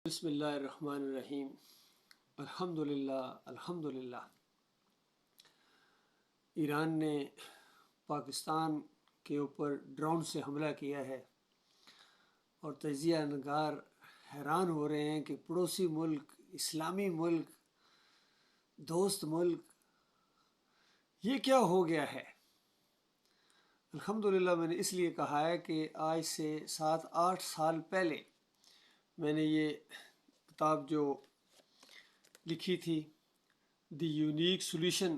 بسم اللہ الرحمن الرحیم۔ الحمدللہ ایران نے پاکستان کے اوپر ڈرون سے حملہ کیا ہے اور تجزیہ نگار حیران ہو رہے ہیں کہ پڑوسی ملک، اسلامی ملک، دوست ملک، یہ کیا ہو گیا ہے۔ الحمدللہ میں نے اس لیے کہا ہے کہ آج سے 7-8 سال پہلے میں نے یہ کتاب جو لکھی تھی the unique solution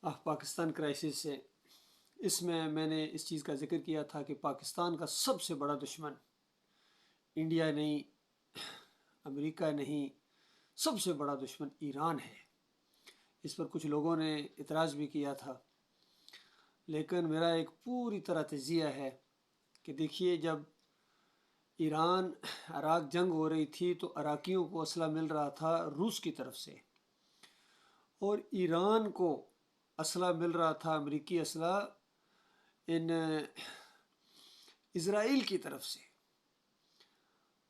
of Pakistan crisis سے، اس میں نے اس چیز کا ذکر کیا تھا کہ پاکستان کا سب سے بڑا دشمن انڈیا نہیں، امریکہ نہیں، سب سے بڑا دشمن ایران ہے۔ اس پر کچھ لوگوں نے اعتراض بھی کیا تھا، لیکن میرا ایک پوری طرح تجزیہ ہے کہ دیکھیے، جب ایران عراق جنگ ہو رہی تھی تو عراقیوں کو اسلحہ مل رہا تھا روس کی طرف سے، اور ایران کو اسلحہ مل رہا تھا، امریکی اسلحہ، اسرائیل کی طرف سے۔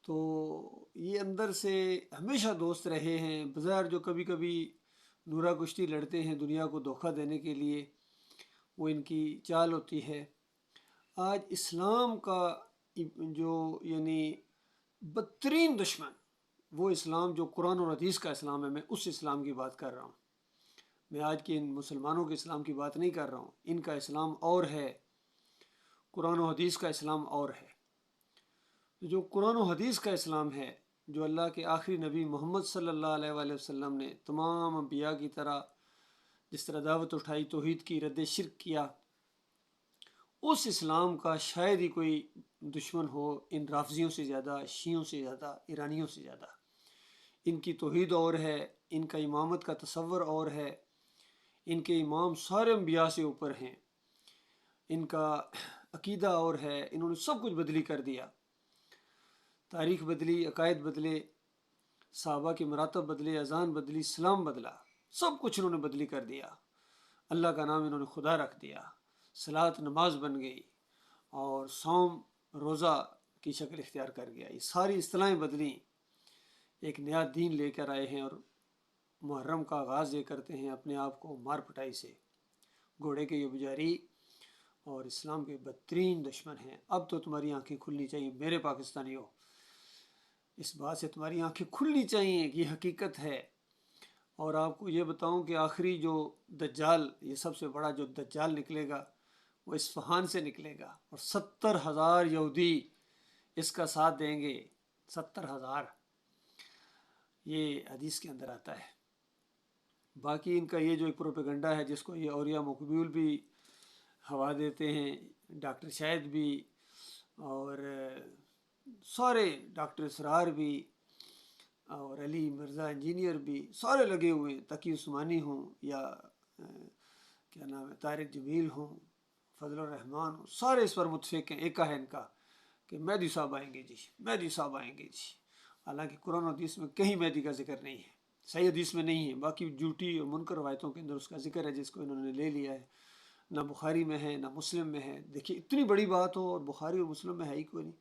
تو یہ اندر سے ہمیشہ دوست رہے ہیں، بظاہر جو کبھی کبھی نورہ کشتی لڑتے ہیں دنیا کو دھوکہ دینے کے لیے، وہ ان کی چال ہوتی ہے۔ آج اسلام کا جو بدترین دشمن، وہ اسلام جو قرآن اور حدیث کا اسلام ہے، میں اس اسلام کی بات کر رہا ہوں۔ میں آج کے ان مسلمانوں کے اسلام کی بات نہیں کر رہا ہوں، ان کا اسلام اور ہے، قرآن و حدیث کا اسلام اور ہے۔ جو قرآن و حدیث کا اسلام ہے، جو اللہ کے آخری نبی محمد صلی اللہ علیہ وآلہ وسلم نے تمام انبیاء کی طرح جس طرح دعوت اٹھائی، توحید کی، رد شرک کیا، اس اسلام کا شاید ہی کوئی دشمن ہو ان رافضیوں سے زیادہ، شیعوں سے زیادہ، ایرانیوں سے زیادہ۔ ان کی توحید اور ہے، ان کا امامت کا تصور اور ہے، ان کے امام سارے انبیاء سے اوپر ہیں، ان کا عقیدہ اور ہے، انہوں نے سب کچھ بدلی کر دیا، تاریخ بدلی، عقائد بدلے، صحابہ کے مراتب بدلے، اذان بدلی، اسلام بدلا، سب کچھ انہوں نے بدلی کر دیا۔ اللہ کا نام انہوں نے خدا رکھ دیا، صلاۃ نماز بن گئی، اور صوم روزہ کی شکل اختیار کر گیا۔ یہ ساری اصطلاحیں بدلی، ایک نیا دین لے کر آئے ہیں، اور محرم کا آغاز یہ کرتے ہیں اپنے آپ کو مار پٹائی سے۔ گھوڑے کے یہ پجاری اور اسلام کے بدترین دشمن ہیں۔ اب تو تمہاری آنکھیں کھلنی چاہیے میرے پاکستانیوں، اس بات سے تمہاری آنکھیں کھلنی چاہیے کہ یہ حقیقت ہے۔ اور آپ کو یہ بتاؤں کہ آخری جو دجال، یہ سب سے بڑا جو دجال نکلے گا، وہ اصفہان سے نکلے گا، اور 70,000 یہودی اس کا ساتھ دیں گے۔ 70,000، یہ حدیث کے اندر آتا ہے۔ باقی ان کا یہ جو ایک پروپیگنڈا ہے، جس کو یہ اولیاء مقبول بھی ہوا دیتے ہیں، ڈاکٹر شاہد بھی، اور سارے ڈاکٹر اسرار بھی، اور علی مرزا انجینئر بھی، سارے لگے ہوئے ہیں، تقی عثمانی ہوں یا کیا نام ہے طارق جمیل ہوں، فضل الرحمان ہوں، سارے اس پر متفق ہیں۔ ایک ہے ان کا کہ مہدی صاحب آئیں گے جی، مہدی صاحب آئیں گے جی، حالانکہ قرآن و حدیث میں کہیں مہدی کا ذکر نہیں ہے، صحیح حدیث میں نہیں ہے، باقی جھوٹی اور منکر روایتوں کے اندر اس کا ذکر ہے، جس کو انہوں نے لے لیا ہے۔ نہ بخاری میں ہے، نہ مسلم میں ہے۔ دیکھیے، اتنی بڑی بات ہو اور بخاری اور مسلم میں ہے ہی کوئی نہیں۔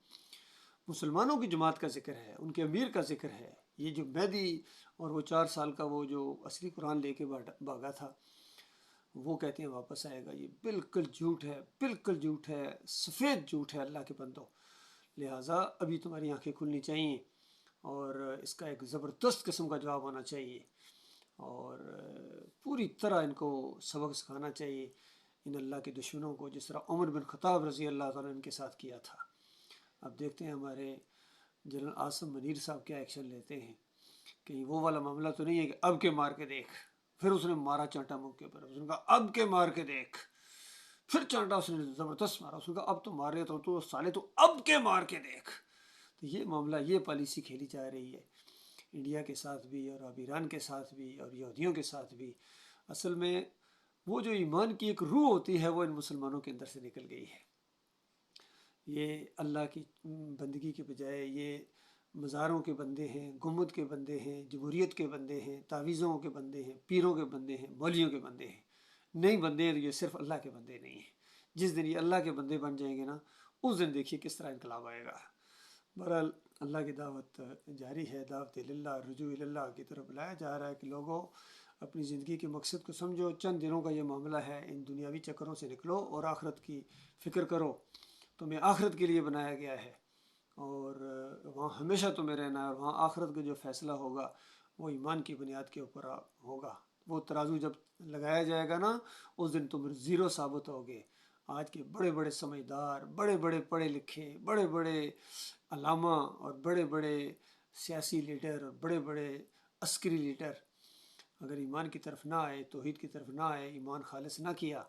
مسلمانوں کی جماعت کا ذکر ہے، ان کے امیر کا ذکر ہے۔ یہ جو مہدی اور وہ 4 سال کا وہ جو اصلی قرآن لے کے بھاگا تھا، وہ کہتے ہیں واپس آئے گا، یہ بالکل جھوٹ ہے، بالکل جھوٹ ہے، سفید جھوٹ ہے اللہ کے بندوں۔ لہٰذا ابھی تمہاری آنکھیں کھلنی چاہیے، اور اس کا ایک زبردست قسم کا جواب ہونا چاہیے، اور پوری طرح ان کو سبق سکھانا چاہیے ان اللہ کے دشمنوں کو، جس طرح عمر بن خطاب رضی اللہ تعالیٰ ان کے ساتھ کیا تھا۔ اب دیکھتے ہیں ہمارے جنرل عاصم منیر صاحب کیا ایکشن لیتے ہیں، کہ وہ والا معاملہ تو نہیں ہے کہ اب کے مار کے دیکھ، پھر اس نے مارا چانٹا منہ کے اوپر، اس نے کہا اب کے مار کے دیکھ، پھر چانٹا اس نے زبردست مارا، اس نے کہا اب تو مار رہے تو سالے تو اب کے مار کے دیکھ۔ تو یہ معاملہ، یہ پالیسی کھیلی جا رہی ہے انڈیا کے ساتھ بھی، اور اب ایران کے ساتھ بھی، اور یہودیوں کے ساتھ بھی۔ اصل میں وہ جو ایمان کی ایک روح ہوتی ہے، وہ ان مسلمانوں کے اندر سے نکل گئی ہے۔ یہ اللہ کی بندگی کے بجائے یہ مزاروں کے بندے ہیں، گنبد کے بندے ہیں، جمہوریت کے بندے ہیں، تعویذوں کے بندے ہیں، پیروں کے بندے ہیں، مولیوں کے بندے ہیں۔ نہیں بندے، یہ صرف اللہ کے بندے نہیں ہیں۔ جس دن یہ اللہ کے بندے بن جائیں گے نا، اس دن دیکھیے کس طرح انقلاب آئے گا۔ بہرحال اللہ کی دعوت جاری ہے، دعوت اللہ رجوع اللہ کی طرف بلایا جا رہا ہے کہ لوگوں اپنی زندگی کے مقصد کو سمجھو، چند دنوں کا یہ معاملہ ہے، ان دنیاوی چکروں سے نکلو اور آخرت کی فکر کرو۔ تمہیں آخرت کے لیے بنایا گیا ہے اور وہاں ہمیشہ تمہیں رہنا ہے، اور وہاں آخرت کا جو فیصلہ ہوگا وہ ایمان کی بنیاد کے اوپر ہوگا۔ وہ ترازو جب لگایا جائے گا نا، اس دن تم زیرو ثابت ہوگے۔ آج کے بڑے بڑے سمجھدار، بڑے بڑے پڑھے لکھے، بڑے بڑے علامہ اور بڑے بڑے سیاسی لیڈر اور بڑے بڑے عسکری لیڈر اگر ایمان کی طرف نہ آئے، توحید کی طرف نہ آئے، ایمان خالص نہ کیا،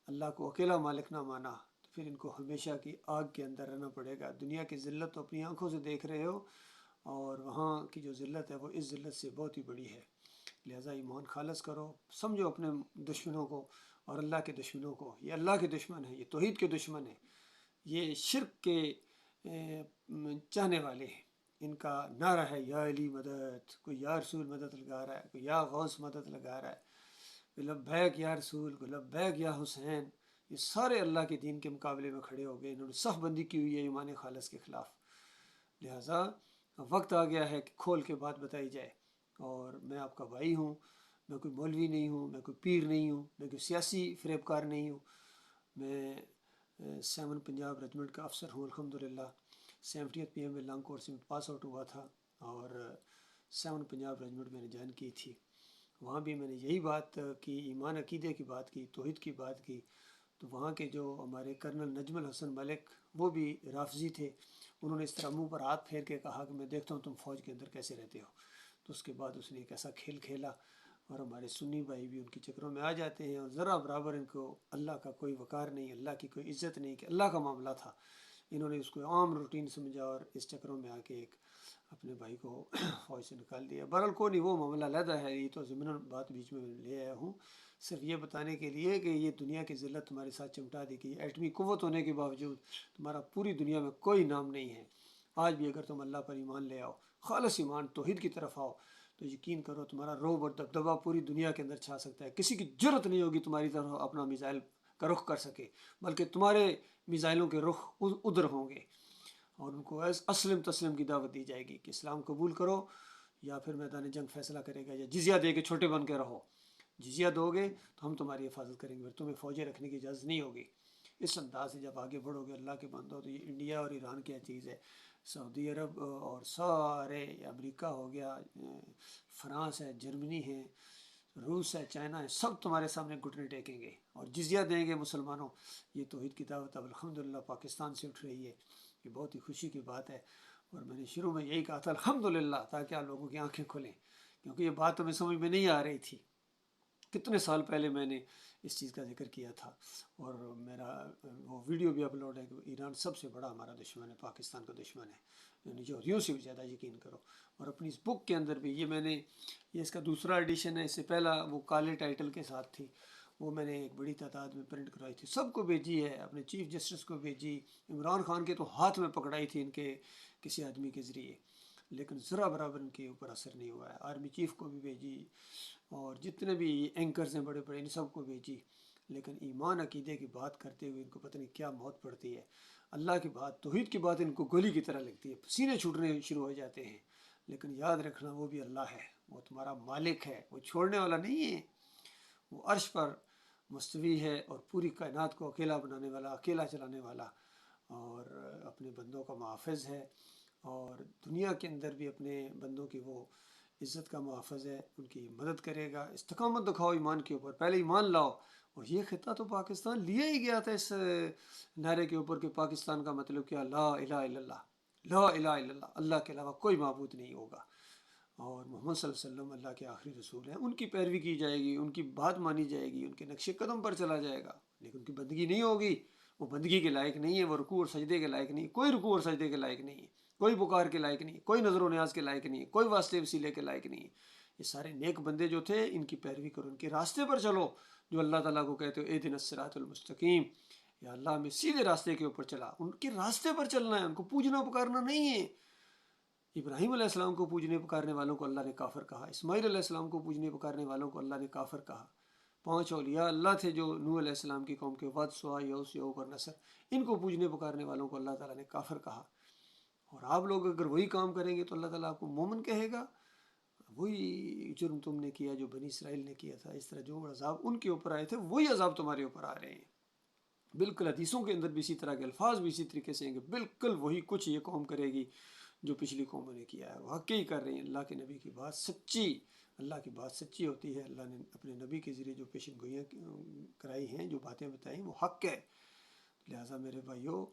اللہ کو اکیلا مالک نہ مانا، تو پھر ان کو ہمیشہ کی آگ کے اندر رہنا پڑے گا۔ دنیا کی ذلت تو اپنی آنکھوں سے دیکھ رہے ہو، اور وہاں کی جو ذلت ہے وہ اس ذلت سے بہت ہی بڑی ہے۔ لہٰذا ایمان خالص کرو، سمجھو اپنے دشمنوں کو اور اللہ کے دشمنوں کو۔ یہ اللہ کے دشمن ہیں، یہ توحید کے دشمن ہیں، یہ شرک کے چاہنے والے ہیں۔ ان کا نعرہ ہے یا علی مدد، کوئی یا رسول مدد لگا رہا ہے، کوئی یا غوث مدد لگا رہا ہے، کوئی لبیک یا رسول، کوئی لبیک یا حسین۔ یہ سارے اللہ کے دین کے مقابلے میں کھڑے ہو گئے، انہوں نے صف بندی کی ہوئی ہے ایمان خالص کے خلاف۔ لہٰذا وقت آ گیا ہے کہ کھول کے بات بتائی جائے، اور میں آپ کا بھائی ہوں، میں کوئی مولوی نہیں ہوں، میں کوئی پیر نہیں ہوں، میں کوئی سیاسی فریب کار نہیں ہوں۔ میں 7 پنجاب ریجمنٹ کا افسر ہوں الحمدللہ۔ 70th PM میں لانگ کورس میں پاس آؤٹ ہوا تھا، اور 7 پنجاب ریجمنٹ میں نے جوائن کی تھی۔ وہاں بھی میں نے یہی بات کی، ایمان عقیدے کی بات کی، توحید کی بات کی۔ تو وہاں کے جو ہمارے کرنل نجم الحسن ملک، وہ بھی رافضی تھے، انہوں نے اس طرح منہ پر ہاتھ پھیر کے کہا کہ میں دیکھتا ہوں تم فوج کے اندر کیسے رہتے ہو۔ تو اس کے بعد اس نے ایک ایسا کھیل کھیلا، اور ہمارے سنی بھائی بھی ان کی چکروں میں آ جاتے ہیں، اور ذرا برابر ان کو اللہ کا کوئی وقار نہیں، اللہ کی کوئی عزت نہیں، کہ اللہ کا معاملہ تھا، انہوں نے اس کو عام روٹین سمجھا اور اس چکروں میں آ کے ایک اپنے بھائی کو فوج سے نکال دیا۔ بہرحال کو نہیں، وہ معاملہ علیحدہ ہے، یہ تو ضمن بات بیچ میں لے آیا ہوں صرف یہ بتانے کے لیے کہ یہ دنیا کی ذلت تمہارے ساتھ چمٹا دی گئی۔ ایٹمی قوت ہونے کے باوجود تمہارا پوری دنیا میں کوئی نام نہیں ہے۔ آج بھی اگر تم اللہ پر ایمان لے آؤ، خالص ایمان توحید کی طرف آؤ، تو یقین کرو تمہارا رعب اور دبدبہ پوری دنیا کے اندر چھا سکتا ہے۔ کسی کی جرت نہیں ہوگی تمہاری طرف اپنا میزائل کا رخ کر سکے، بلکہ تمہارے میزائلوں کے رخ ادھر ہوں گے، اور ان کو اسلم تسلم کی دعوت دی جائے گی کہ اسلام قبول کرو، یا پھر میدان جنگ فیصلہ کرے گا، یا جزیہ دے کے چھوٹے بن کے رہو۔ جزیہ دو گے تو ہم تمہاری حفاظت کریں گے، پھر تمہیں فوجیں رکھنے کی اجازت نہیں ہوگی۔ اس انداز سے جب آگے بڑھو گے اللہ کے بندو، تو یہ انڈیا اور ایران کیا چیز ہے، سعودی عرب اور سارے امریکہ ہو گیا، فرانس ہے، جرمنی ہے، روس ہے، چائنا ہے، سب تمہارے سامنے گھٹنے ٹیکیں گے اور جزیہ دیں گے مسلمانوں۔ یہ توحید کی دعوت اب الحمدللہ پاکستان سے اٹھ رہی ہے، یہ بہت ہی خوشی کی بات ہے۔ اور میں نے شروع میں یہی کہا تھا الحمدللہ، تاکہ آپ لوگوں کی آنکھیں کھلیں، کیونکہ یہ بات ہمیں سمجھ میں نہیں آ رہی تھی۔ کتنے سال پہلے میں نے اس چیز کا ذکر کیا تھا، اور میرا وہ ویڈیو بھی اپلوڈ ہے کہ ایران سب سے بڑا ہمارا دشمن ہے، پاکستان کا دشمن ہے، یعنی یہودیوں سے بھی زیادہ، یقین کرو۔ اور اپنی اس بک کے اندر بھی یہ اس کا دوسرا ایڈیشن ہے، اس سے پہلا وہ کالے ٹائٹل کے ساتھ تھی، وہ میں نے ایک بڑی تعداد میں پرنٹ کروائی تھی، سب کو بھیجی ہے، اپنے چیف جسٹس کو بھیجی، عمران خان کے تو ہاتھ میں پکڑائی تھی ان کے کسی آدمی کے ذریعے، لیکن ذرا برابر ان کے اوپر اثر نہیں ہوا ہے۔ آرمی چیف کو بھی بھیجی، اور جتنے بھی اینکرز ہیں بڑے بڑے، ان سب کو بھیجی، لیکن ایمان عقیدے کی بات کرتے ہوئے ان کو پتہ نہیں کیا موت پڑتی ہے۔ اللہ کی بات، توحید کی بات ان کو گولی کی طرح لگتی ہے، سینے چھوٹنے شروع ہو جاتے ہیں۔ لیکن یاد رکھنا وہ بھی اللہ ہے، وہ تمہارا مالک ہے، وہ چھوڑنے والا نہیں ہے، وہ عرش پر مستوی ہے، اور پوری کائنات کو اکیلا بنانے والا، اکیلا چلانے والا، اور اپنے بندوں کا محافظ ہے، اور دنیا کے اندر بھی اپنے بندوں کی وہ عزت کا محافظ ہے، ان کی مدد کرے گا۔ استقامت دکھاؤ ایمان کے اوپر، پہلے ایمان لاؤ۔ اور یہ خطہ تو پاکستان لیا ہی گیا تھا اس نعرے کے اوپر کہ پاکستان کا مطلب کیا، لا الہ الا اللہ، لا الہ الا اللہ، اللہ کے علاوہ کوئی معبود نہیں ہوگا، اور محمد صلی اللہ علیہ وسلم اللہ کے آخری رسول ہیں، ان کی پیروی کی جائے گی، ان کی بات مانی جائے گی، ان کے نقش قدم پر چلا جائے گا، لیکن ان کی بندگی نہیں ہوگی، وہ بندگی کے لائق نہیں ہے، وہ رکوع اور سجدے کے لائق نہیں، کوئی رکوع اور سجدے کے لائق نہیں ہے، کوئی پکار کے لائق نہیں، کوئی نظر و نیاز کے لائق نہیں، کوئی واسطے وسیلے کے لائق نہیں۔ یہ سارے نیک بندے جو تھے، ان کی پیروی کرو، ان کے راستے پر چلو، جو اللہ تعالیٰ کو کہتے ہو اہدنا الصراط المستقیم، یا اللہ میں سیدھے راستے کے اوپر چلا، ان کے راستے پر چلنا ہے، ان کو پوجنا پکارنا نہیں ہے۔ ابراہیم علیہ السلام کو پوجنے پکارنے والوں کو اللہ نے کافر کہا، اسماعیل علیہ السلام کو پوجنے پکارنے والوں کو اللہ نے کافر کہا۔ 5 اولیاء اللہ تھے جو نوح علیہ السلام کی قوم کے، ود، سوا، یوس، یعوق اور نصر، ان کو پوجنے پکارنے والوں کو اللہ تعالیٰ نے کافر کہا۔ اور آپ لوگ اگر وہی کام کریں گے تو اللہ تعالیٰ آپ کو مومن کہے گا. وہی جرم تم نے کیا جو بنی اسرائیل نے کیا تھا، اس طرح جو عذاب ان کے اوپر آئے تھے وہی عذاب تمہارے اوپر آ رہے ہیں. بالکل حدیثوں کے اندر بھی اسی طرح کے الفاظ بھی اسی طریقے سے ہیں کہ بالکل وہی کچھ یہ قوم کرے گی جو پچھلی قوموں نے کیا ہے. واقعی کر رہے ہیں. اللہ کے نبی کی بات سچی، اللہ کی بات سچی ہوتی ہے. اللہ نے اپنے نبی کے ذریعے جو پیشن گوئیاں کرائی ہیں، جو باتیں بتائی ہیں، وہ حق ہے. لہٰذا میرے بھائیو،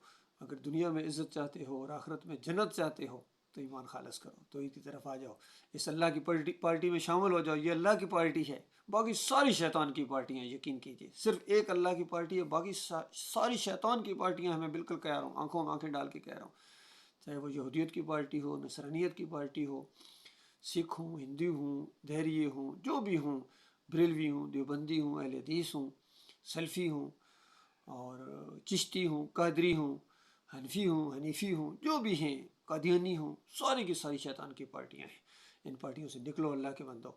اگر دنیا میں عزت چاہتے ہو اور آخرت میں جنت چاہتے ہو تو ایمان خالص کرو، توحید کی طرف آ جاؤ، اس اللہ کی پارٹی میں شامل ہو جاؤ. یہ اللہ کی پارٹی ہے، باقی ساری شیطان کی پارٹیاں، یقین کیجئے صرف ایک اللہ کی پارٹی ہے، باقی ساری شیطان کی پارٹیاں ہیں. میں بالکل کہہ رہا ہوں، آنکھوں میں آنکھیں ڈال کے کہہ رہا ہوں. چاہے وہ یہودیت کی پارٹی ہو، نصرانیت کی پارٹی ہو، سکھ ہوں، ہندو ہوں، دہریے ہوں، جو بھی ہوں، بریلوی ہوں، دیوبندی ہوں، اہل حدیث ہوں، سلفی ہوں، اور چشتی ہوں، قادری ہوں، حنیفی ہوں، جو بھی ہیں، قادیانی ہوں، ساری کی ساری شیطان کی پارٹیاں ہیں. ان پارٹیوں سے نکلو اللہ کے بندو،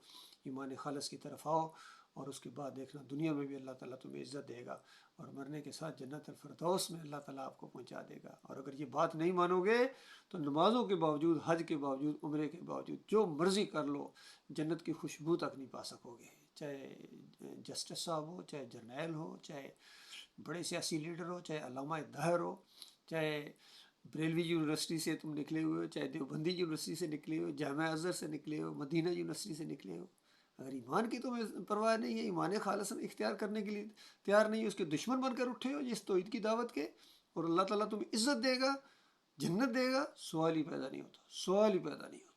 ایمان خالص کی طرف آؤ، اور اس کے بعد دیکھنا دنیا میں بھی اللہ تعالیٰ تمہیں عزت دے گا، اور مرنے کے ساتھ جنت الفردوس میں اللہ تعالیٰ آپ کو پہنچا دے گا. اور اگر یہ بات نہیں مانو گے تو نمازوں کے باوجود، حج کے باوجود، عمرے کے باوجود، جو مرضی کر لو، جنت کی خوشبو تک نہیں پا سکو گے. چاہے جسٹس صاحب ہو، چاہے جرنیل ہو، چاہے بڑے سیاسی لیڈر ہو، چاہے علامہ طاہر ہو، چاہے بریلوی یونیورسٹی سے تم نکلے ہوئے ہو، چاہے دیوبندی یونیورسٹی سے نکلے ہو، جامعہ ازہر سے نکلے ہو، مدینہ یونیورسٹی سے نکلے ہو، اگر ایمان کی تمہیں پرواہ نہیں ہے، ایمان خالص اختیار کرنے کے لیے تیار نہیں ہے، اس کے دشمن بن کر اٹھے ہو اس توحید کی دعوت کے، اور اللہ تعالیٰ تمہیں عزت دے گا، جنت دے گا، سوال ہی پیدا نہیں ہوتا، سوال ہی پیدا نہیں ہوتا.